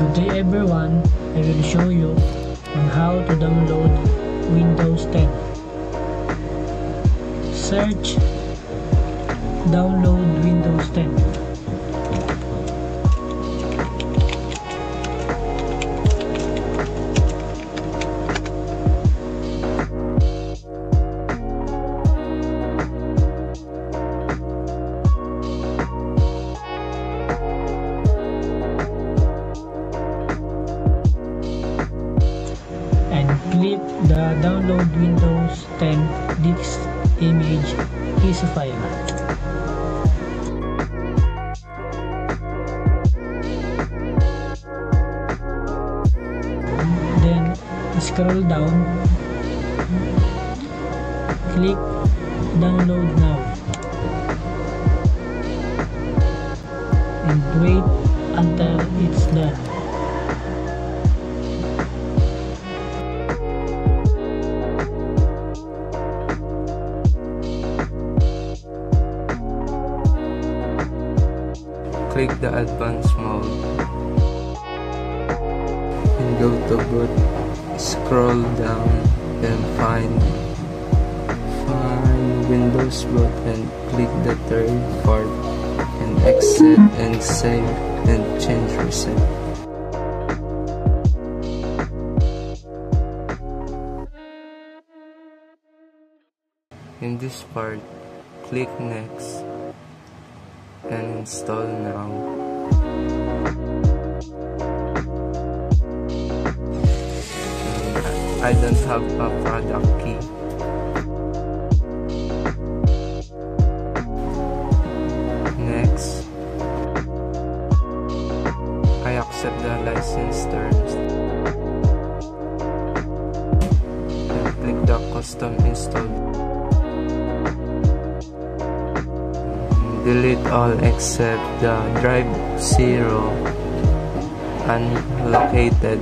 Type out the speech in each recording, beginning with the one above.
Good day everyone, I will show you on how to download Windows 10. Search download Windows 10. Click the download Windows 10 disk image exe file. Then scroll down, click download now and wait until it's done. Click the advanced mode and go to boot. Scroll down, then find Windows boot and click the third part and exit and save and change reset. In this part, click next and install now. I don't have a product key. Next, I accept the license terms and click the custom install. Delete all except the drive 0 unlocated.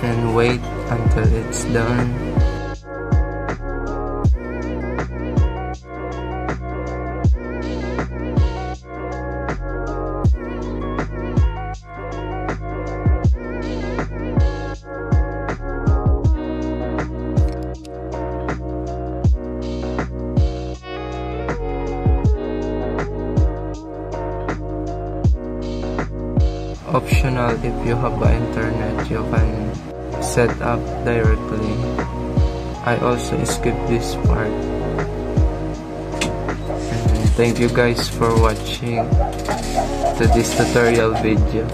And wait until it's done. Optional, if you have internet, you can set up directly. I also skip this part. And thank you guys for watching to this tutorial video.